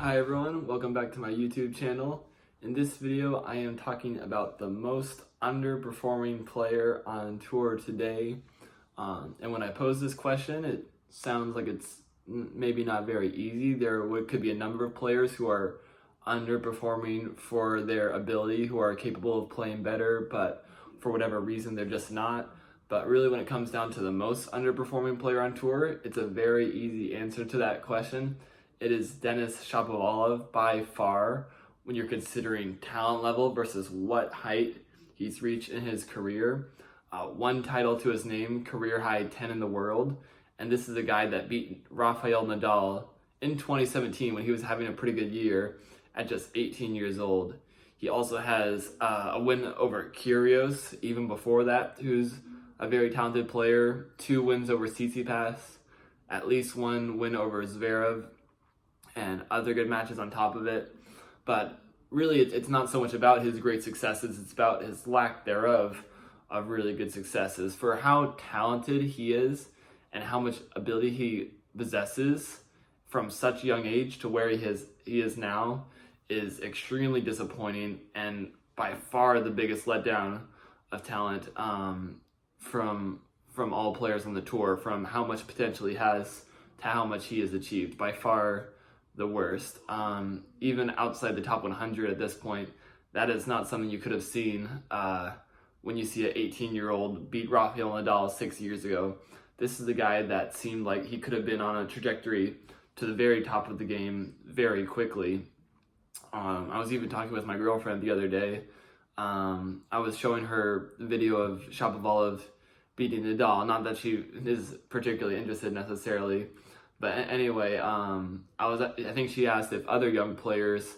Hi everyone, welcome back to my YouTube channel. In this video, I am talking about the most underperforming player on tour today. And when I pose this question, it sounds like it's maybe not very easy. Could be a number of players who are underperforming for their ability, who are capable of playing better, but for whatever reason, they're just not. But really, when it comes down to the most underperforming player on tour, it's a very easy answer to that question. It is Denis Shapovalov by far, when you're considering talent level versus what height he's reached in his career. One title to his name, career high 10 in the world. And this is a guy that beat Rafael Nadal in 2017 when he was having a pretty good year at just 18 years old. He also has a win over Kyrgios even before that, who's a very talented player, 2 wins over Tsitsipas, at least 1 win over Zverev, and other good matches on top of it. But really, it's not so much about his great successes, it's about his lack thereof of really good successes. For how talented he is and how much ability he possesses from such a young age to where he is now is extremely disappointing, and by far the biggest letdown of talent from all players on the tour, from how much potential he has to how much he has achieved. By far the worst. Even outside the top 100 at this point, that is not something you could have seen when you see an 18-year-old beat Rafael Nadal 6 years ago. This is a guy that seemed like he could have been on a trajectory to the very top of the game very quickly. I was even talking with my girlfriend the other day. I was showing her the video of Shapovalov beating Nadal. Not that she is particularly interested necessarily, but anyway, I think she asked if other young players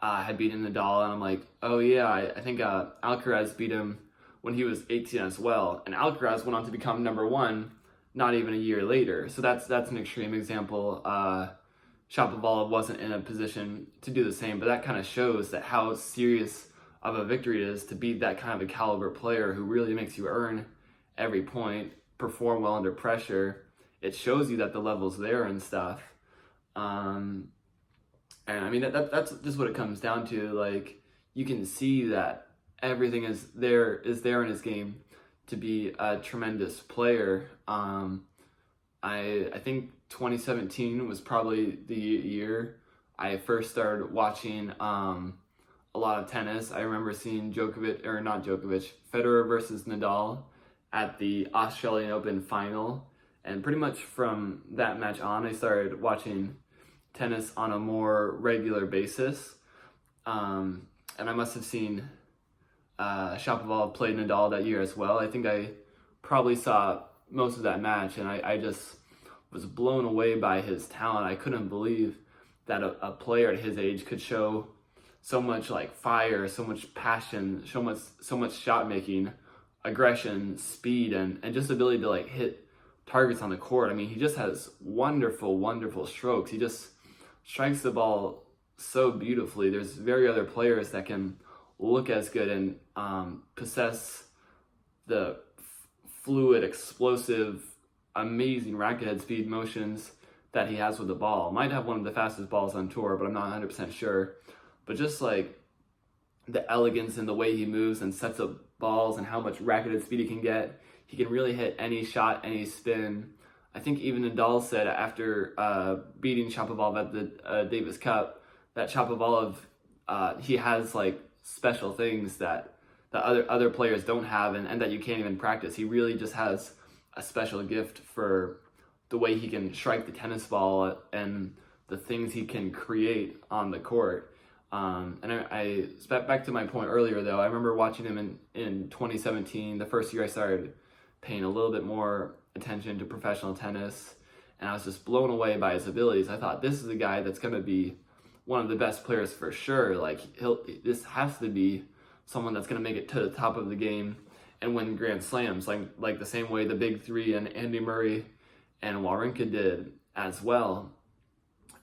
had beaten Nadal, and I'm like, oh yeah, I think Alcaraz beat him when he was 18 as well, and Alcaraz went on to become #1 not even a year later. So that's an extreme example. Shapovalov wasn't in a position to do the same, but that kind of shows that how serious of a victory it is to beat that kind of a caliber player who really makes you earn every point, perform well under pressure. It shows you that the level's there and stuff. And I mean, that's just what it comes down to. Like, you can see that everything is there in his game to be a tremendous player. I think 2017 was probably the year I first started watching a lot of tennis. I remember seeing Federer versus Nadal at the Australian Open final. And pretty much from that match on, I started watching tennis on a more regular basis. And I must have seen Shapovalov play Nadal that year as well. I think I probably saw most of that match, and I just was blown away by his talent. I couldn't believe that a player at his age could show so much like fire, so much passion, so much shot making, aggression, speed, and just ability to like hit targets on the court. I mean, he just has wonderful strokes. He just strikes the ball so beautifully. There's very other players that can look as good and possess the fluid, explosive, amazing racket head speed motions that he has with the ball. Might have one of the fastest balls on tour, but I'm not 100% sure. But just like the elegance and the way he moves and sets up balls and how much racket head speed he can get, he can really hit any shot, any spin. I think even Nadal said after beating Shapovalov at the Davis Cup that Shapovalov, he has like special things that other players don't have and that you can't even practice. He really just has a special gift for the way he can strike the tennis ball and the things he can create on the court. And I back to my point earlier though, I remember watching him in 2017, the first year I started paying a little bit more attention to professional tennis, and I was just blown away by his abilities. I thought, this is a guy that's going to be one of the best players for sure. Like, this has to be someone that's going to make it to the top of the game and win Grand Slams, like the same way the big three and Andy Murray and Wawrinka did as well.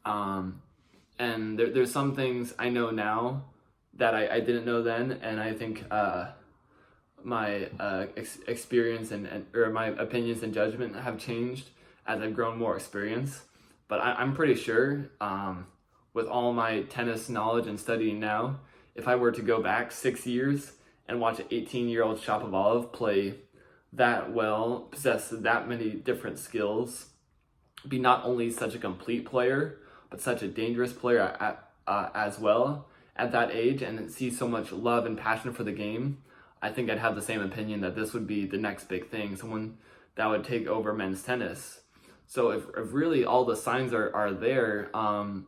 And there's some things I know now that I didn't know then, and I think my experience or my opinions and judgment have changed as I've grown more experience. But I'm pretty sure with all my tennis knowledge and studying now, if I were to go back 6 years and watch an 18-year-old Shapovalov play that well, possess that many different skills, be not only such a complete player, but such a dangerous player as well at that age, and see so much love and passion for the game, I think I'd have the same opinion that this would be the next big thing, someone that would take over men's tennis. So if really all the signs are there, and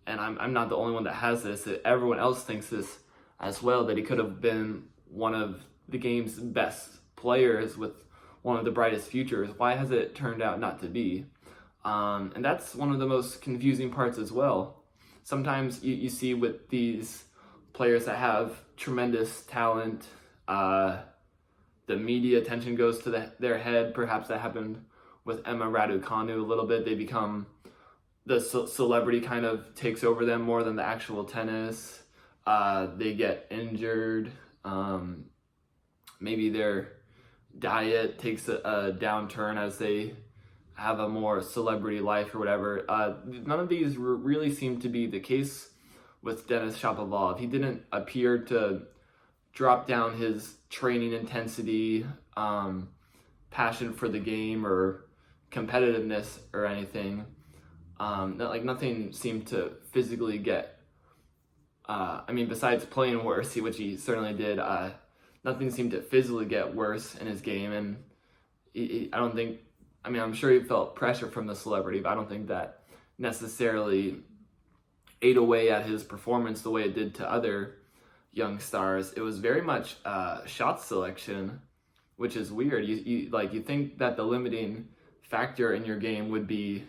I'm not the only one that has this, everyone else thinks this as well, that he could have been one of the game's best players with one of the brightest futures, why has it turned out not to be? And that's one of the most confusing parts as well. Sometimes you see with these players that have tremendous talent, the media attention goes to their head. Perhaps that happened with Emma Raducanu a little bit. They become, the celebrity kind of takes over them more than the actual tennis. They get injured. Maybe their diet takes a downturn as they have a more celebrity life or whatever. None of these really seem to be the case with Denis Shapovalov. He didn't appear to drop down his training intensity, passion for the game, or competitiveness or anything. Nothing seemed to physically get, besides playing worse, which he certainly did, nothing seemed to physically get worse in his game. And I'm sure he felt pressure from the celebrity, but I don't think that necessarily ate away at his performance the way it did to other young stars. It was very much shot selection, which is weird. You think that the limiting factor in your game would be,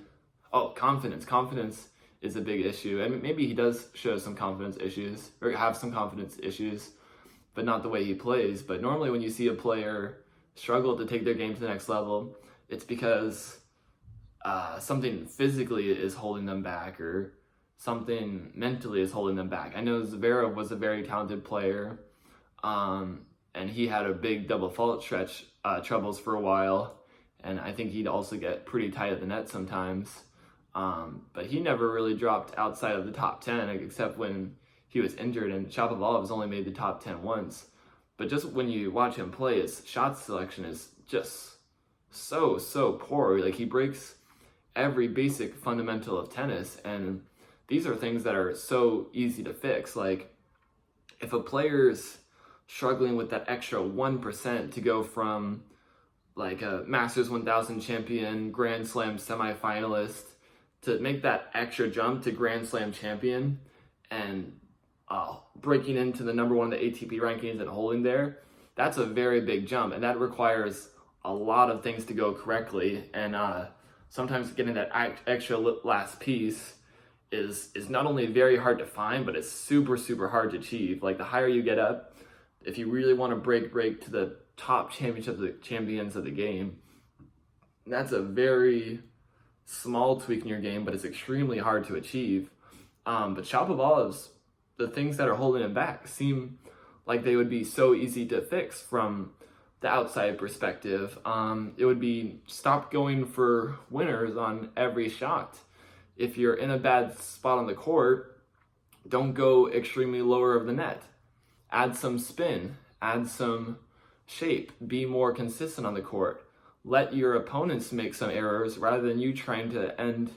confidence. Confidence is a big issue. And maybe he does show some confidence issues, or have some confidence issues, but not the way he plays. But normally when you see a player struggle to take their game to the next level, it's because something physically is holding them back, or something mentally is holding them back. I know Zverev was a very talented player, and he had a big double fault stretch troubles for a while, and I think he'd also get pretty tight at the net sometimes. But he never really dropped outside of the top 10, except when he was injured, and Shapovalov has only made the top 10 once. But just when you watch him play, his shot selection is just so poor. Like, he breaks every basic fundamental of tennis, and these are things that are so easy to fix. Like, if a player's struggling with that extra 1% to go from like a Masters 1000 champion, Grand Slam semifinalist, to make that extra jump to Grand Slam champion and breaking into the number one of the ATP rankings and holding there, that's a very big jump, and that requires a lot of things to go correctly. And sometimes getting that extra last piece is not only very hard to find, but it's super hard to achieve. Like, the higher you get up, if you really want to break to the top champions of the game, that's a very small tweak in your game, but it's extremely hard to achieve. But Shapovalov's, the things that are holding him back seem like they would be so easy to fix from the outside perspective. It would be stop going for winners on every shot. If you're in a bad spot on the court, don't go extremely lower of the net. Add some spin, add some shape, be more consistent on the court. Let your opponents make some errors rather than you trying to end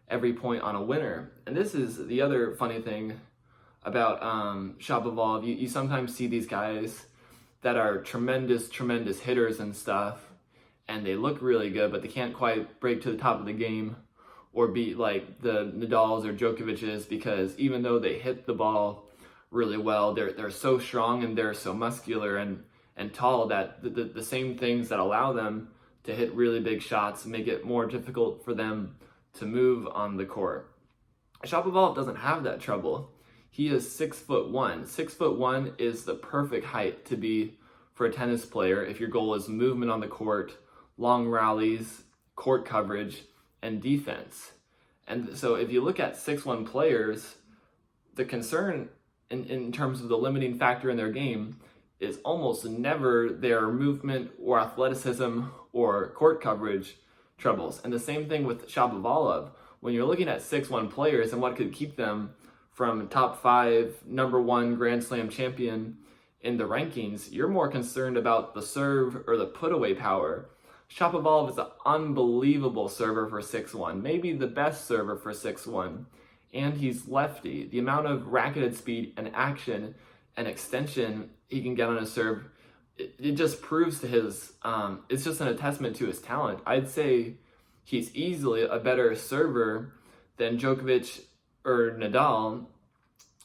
every point on a winner. And this is the other funny thing about Shapovalov. You sometimes see these guys that are tremendous hitters and stuff, and they look really good, but they can't quite break to the top of the game or beat like the Nadals or Djokovic's, because even though they hit the ball really well, they're so strong and they're so muscular and tall that the same things that allow them to hit really big shots make it more difficult for them to move on the court. Shapovalov doesn't have that trouble. He is 6'1". 6'1" is the perfect height to be for a tennis player if your goal is movement on the court, long rallies, court coverage, and defense. And so if you look at 6'1" players, the concern in terms of the limiting factor in their game is almost never their movement or athleticism or court coverage troubles. And the same thing with Shapovalov. when you're looking at 6-1 players and what could keep them from top 5, number 1 Grand Slam champion in the rankings, you're more concerned about the serve or the put-away power. Shapovalov is an unbelievable server for 6-1, maybe the best server for 6-1, and he's lefty. The amount of racketed speed and action and extension he can get on his serve, it just proves to his, it's just a testament to his talent. I'd say he's easily a better server than Djokovic or Nadal,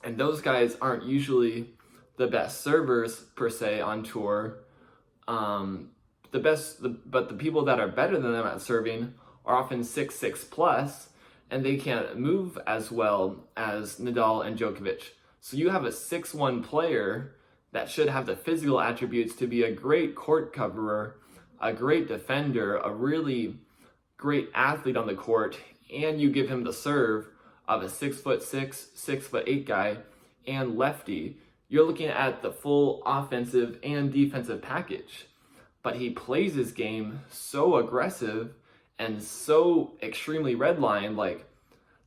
and those guys aren't usually the best servers per se on tour. But the people that are better than them at serving are often 6'6 plus, and they can't move as well as Nadal and Djokovic. So you have a 6'1 player that should have the physical attributes to be a great court coverer, a great defender, a really great athlete on the court, and you give him the serve of a 6'6", 6'8" guy and lefty. You're looking at the full offensive and defensive package. But he plays his game so aggressive and so extremely red line, like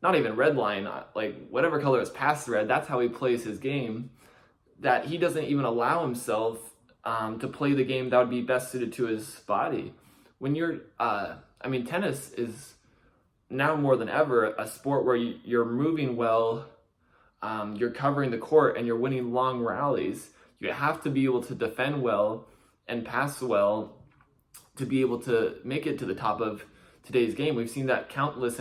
not even red line, like whatever color is past the red, that's how he plays his game, that he doesn't even allow himself to play the game that would be best suited to his body. When you're, tennis is now more than ever a sport where you're moving well, you're covering the court, and you're winning long rallies. You have to be able to defend well and pass well to be able to make it to the top of today's game. We've seen that countless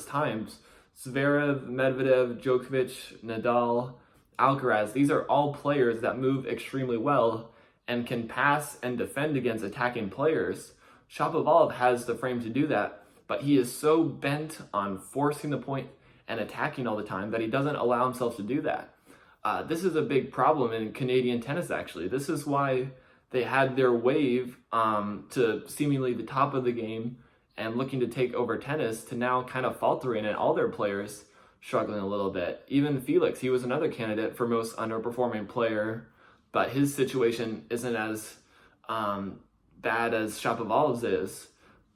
times. Zverev, Medvedev, Djokovic, Nadal, Alcaraz, these are all players that move extremely well and can pass and defend against attacking players. Shapovalov has the frame to do that, but he is so bent on forcing the point and attacking all the time that he doesn't allow himself to do that. This is a big problem in Canadian tennis, actually. This is why they had their wave to seemingly the top of the game and looking to take over tennis to now kind of faltering, and all their players struggling a little bit. Even Felix, he was another candidate for most underperforming player, but his situation isn't as bad as Shapovalov's is.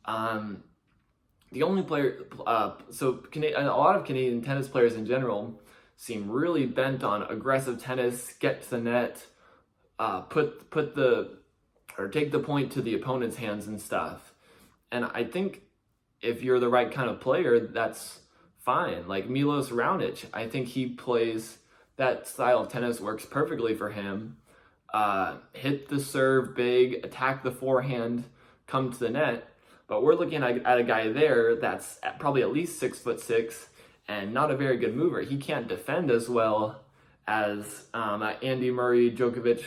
The only player, a lot of Canadian tennis players in general seem really bent on aggressive tennis, get to the net, take the point to the opponent's hands and stuff. And I think if you're the right kind of player, that's fine. Like Milos Raonic, I think he plays that style of tennis, works perfectly for him. Hit the serve big, attack the forehand, come to the net. But we're looking at a guy there that's probably at least 6'6" and not a very good mover. He can't defend as well as Andy Murray, Djokovic,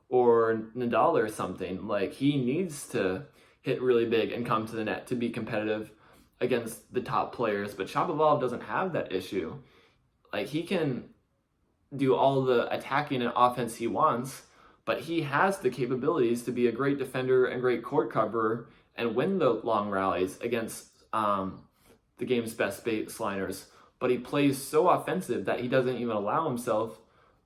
or Nadal or something. Like, he needs to hit really big and come to the net to be competitive against the top players. But Shapovalov doesn't have that issue. Like, he can do all the attacking and offense he wants, but he has the capabilities to be a great defender and great court coverer and win the long rallies against the game's best baseliners. But he plays so offensive that he doesn't even allow himself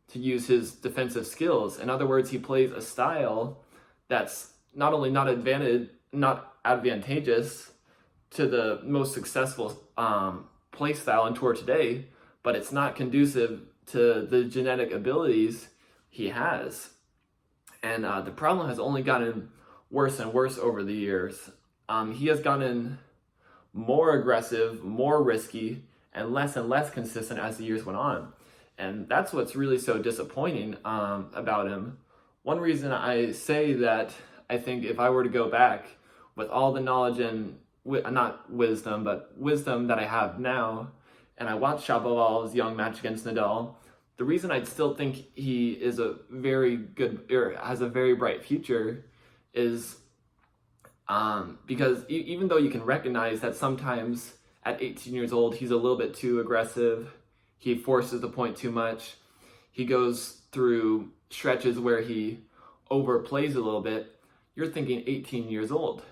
to use his defensive skills. In other words, he plays a style that's not only not advantageous to the most successful play style on tour today, but it's not conducive to the genetic abilities he has. And the problem has only gotten worse and worse over the years. He has gotten more aggressive, more risky, and less consistent as the years went on. And that's what's really so disappointing about him. One reason I say that, I think if I were to go back with all the knowledge and, not wisdom, but wisdom that I have now, and I watched Shapovalov's young match against Nadal, the reason I'd still think he is a very good, or has a very bright future, is because even though you can recognize that sometimes at 18 years old, he's a little bit too aggressive, he forces the point too much, he goes through stretches where he overplays a little bit, you're thinking 18 years old.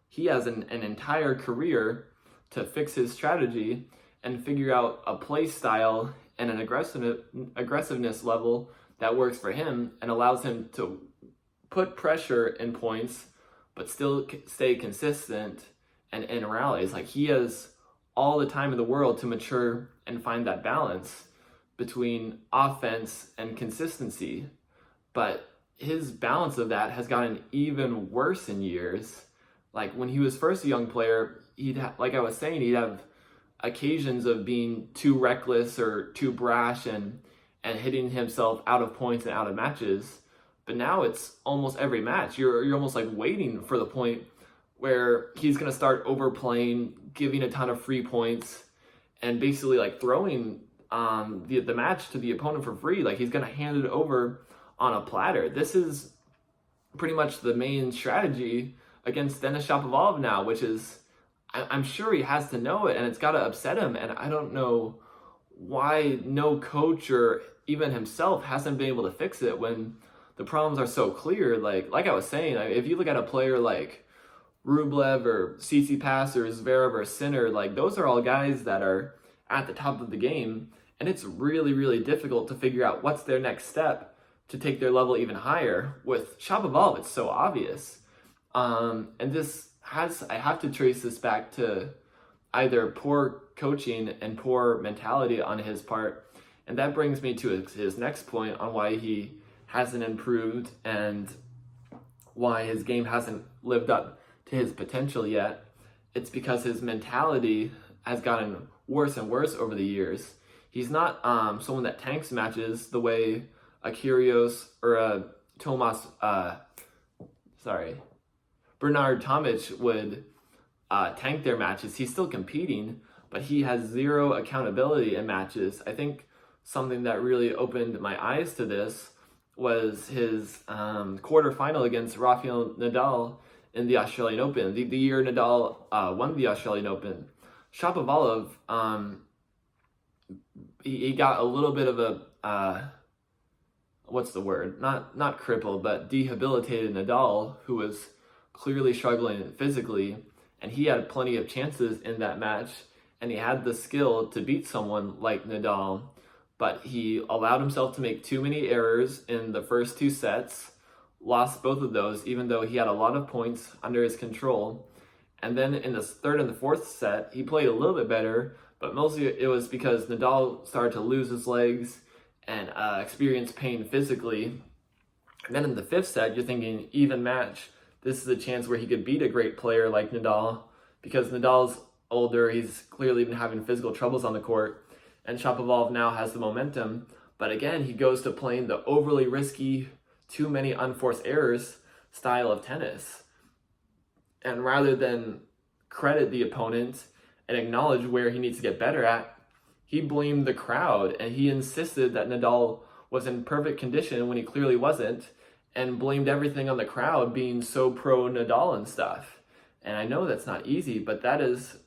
He has an entire career to fix his strategy and figure out a play style and an aggressiveness level that works for him and allows him to put pressure in points but still stay consistent and in rallies. Like, he has all the time in the world to mature and find that balance between offense and consistency. But his balance of that has gotten even worse in years. Like when he was first a young player, like I was saying, he'd have occasions of being too reckless or too brash and hitting himself out of points and out of matches. But now it's almost every match. You're almost like waiting for the point where he's going to start overplaying, giving a ton of free points, and basically like throwing the match to the opponent for free. Like he's going to hand it over on a platter. This is pretty much the main strategy against Denis Shapovalov now, which is, I'm sure he has to know it, and it's got to upset him. And I don't know why no coach or even himself hasn't been able to fix it when the problems are so clear. Like I was saying, if you look at a player like Rublev or Tsitsipas or Zverev or Sinner, like those are all guys that are at the top of the game, and it's really, really difficult to figure out what's their next step to take their level even higher. With Shapovalov, it's so obvious. And I have to trace this back to either poor coaching and poor mentality on his part. And that brings me to his next point on why he hasn't improved and why his game hasn't lived up to his potential yet. It's because his mentality has gotten worse and worse over the years. He's not someone that tanks matches the way a Kyrgios or a Bernard Tomic would tank their matches. He's still competing, but he has zero accountability in matches. I think something that really opened my eyes to this was his quarterfinal against Rafael Nadal in the Australian Open. The year Nadal won the Australian Open, Shapovalov, he got a little bit of a, what's the word? Not crippled, but debilitated Nadal, who was clearly struggling physically, and he had plenty of chances in that match, and he had the skill to beat someone like Nadal, but he allowed himself to make too many errors in the first two sets, lost both of those, even though he had a lot of points under his control. And then in the third and the fourth set, he played a little bit better, but mostly it was because Nadal started to lose his legs and experience pain physically. And then in the fifth set, you're thinking, even match. This is a chance where he could beat a great player like Nadal, because Nadal's older, he's clearly been having physical troubles on the court, and Shapovalov now has the momentum. But again, he goes to playing the overly risky, too many unforced errors style of tennis. And rather than credit the opponent and acknowledge where he needs to get better at, he blamed the crowd, and he insisted that Nadal was in perfect condition when he clearly wasn't, and blamed everything on the crowd being so pro Nadal and stuff. And I know that's not easy, but that is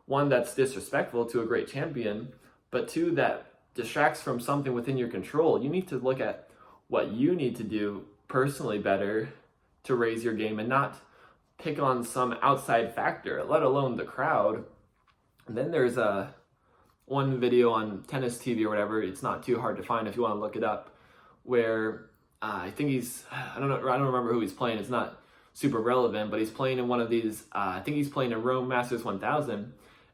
one, that's disrespectful to a great champion, but two, that distracts from something within your control. You need to look at what you need to do personally better to raise your game, and not pick on some outside factor, let alone the crowd. And then there's one video on Tennis TV or whatever, it's not too hard to find if you want to look it up, where I think I don't remember who he's playing, it's not super relevant, but he's playing in one of these, I think he's playing in Rome Masters 1000,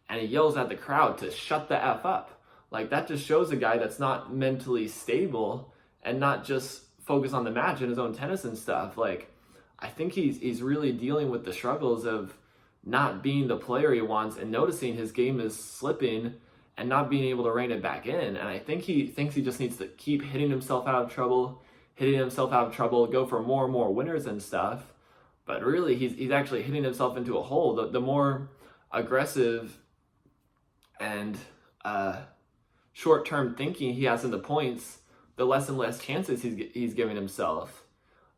and he yells at the crowd to shut the F up. Like, that just shows a guy that's not mentally stable and not just focus on the match and his own tennis and stuff. Like, I think he's really dealing with the struggles of not being the player he wants and noticing his game is slipping and not being able to rein it back in. And I think he thinks he just needs to keep hitting himself out of trouble, go for more and more winners and stuff. But really, he's actually hitting himself into a hole. The more aggressive and short-term thinking he has in the points, the less and less chances he's giving himself.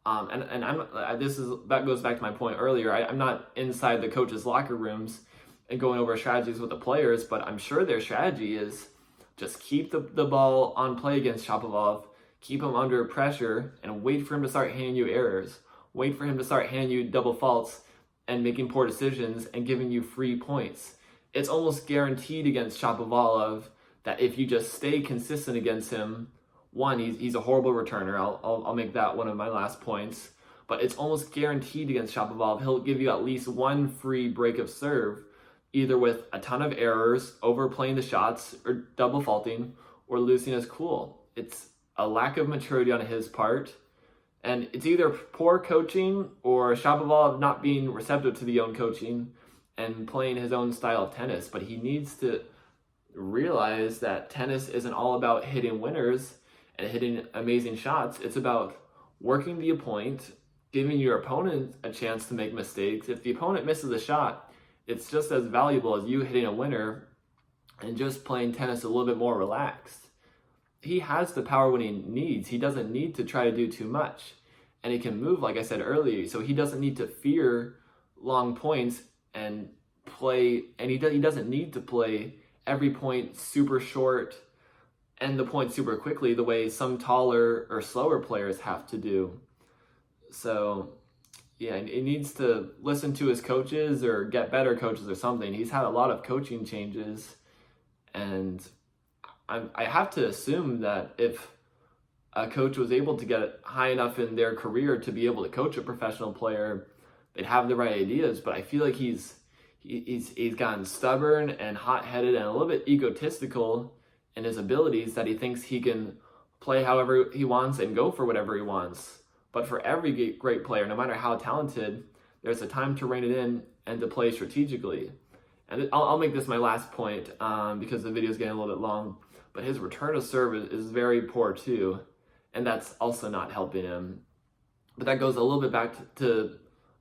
And that goes back to my point earlier. I'm not inside the coaches' locker rooms and going over strategies with the players, but I'm sure their strategy is just keep the ball on play against Shapovalov, keep him under pressure, and wait for him to start handing you errors. Wait for him to start handing you double faults and making poor decisions and giving you free points. It's almost guaranteed against Shapovalov that if you just stay consistent against him, one, he's a horrible returner. I'll make that one of my last points. But it's almost guaranteed against Shapovalov, he'll give you at least one free break of serve either with a ton of errors, overplaying the shots, or double faulting, or losing his cool. It's a lack of maturity on his part, and it's either poor coaching or Shapovalov not being receptive to the own coaching and playing his own style of tennis. But he needs to realize that tennis isn't all about hitting winners and hitting amazing shots. It's about working the point, giving your opponent a chance to make mistakes. If the opponent misses a shot, it's just as valuable as you hitting a winner and just playing tennis a little bit more relaxed. He has the power when he needs. He doesn't need to try to do too much. And he can move, like I said earlier, so he doesn't need to fear long points and play, and he doesn't need to play every point super short and the point super quickly the way some taller or slower players have to do. So yeah, he needs to listen to his coaches or get better coaches or something. He's had a lot of coaching changes, and I have to assume that if a coach was able to get high enough in their career to be able to coach a professional player, they'd have the right ideas. But I feel like he's gotten stubborn and hot-headed and a little bit egotistical in his abilities, that he thinks he can play however he wants and go for whatever he wants. But for every great player, no matter how talented, there's a time to rein it in and to play strategically. And I'll make this my last point because the video is getting a little bit long. But his return to serve is very poor too, and that's also not helping him. But that goes a little bit back to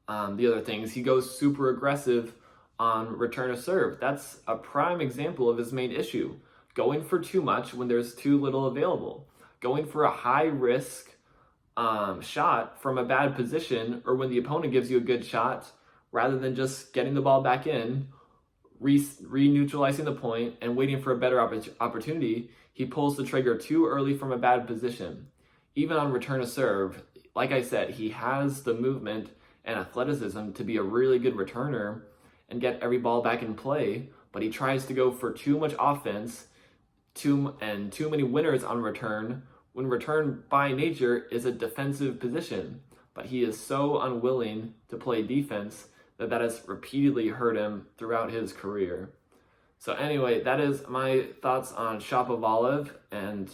the other things. He goes super aggressive on return to serve. That's a prime example of his main issue. Going for too much when there's too little available. Going for a high risk shot from a bad position, or when the opponent gives you a good shot, rather than just getting the ball back in, re-neutralizing the point and waiting for a better opportunity, he pulls the trigger too early from a bad position. Even on return to serve, like I said, he has the movement and athleticism to be a really good returner and get every ball back in play, but he tries to go for too much offense too many winners on return, when return by nature is a defensive position. But he is so unwilling to play defense that has repeatedly hurt him throughout his career. So anyway, that is my thoughts on Shapovalov and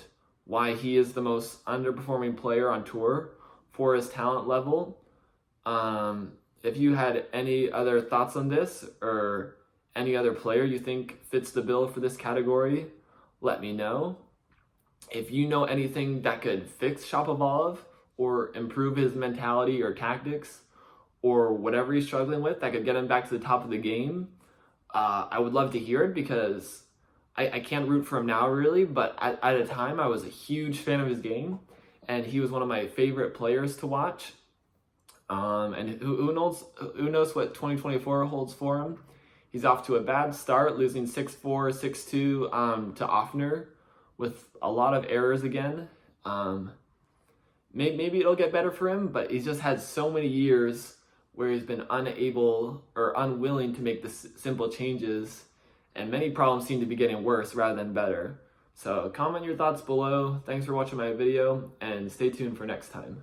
why he is the most underperforming player on tour for his talent level. If you had any other thoughts on this, or any other player you think fits the bill for this category, let me know. If you know anything that could fix Shapovalov or improve his mentality or tactics or whatever he's struggling with that could get him back to the top of the game, I would love to hear it, because I can't root for him now really, but at a time I was a huge fan of his game, and he was one of my favorite players to watch. And who knows what 2024 holds for him. He's off to a bad start, losing 6-4, 6-2 to Offner with a lot of errors again. Maybe it'll get better for him, but he's just had so many years where he's been unable or unwilling to make the simple changes, and many problems seem to be getting worse rather than better. So comment your thoughts below. Thanks for watching my video, and stay tuned for next time.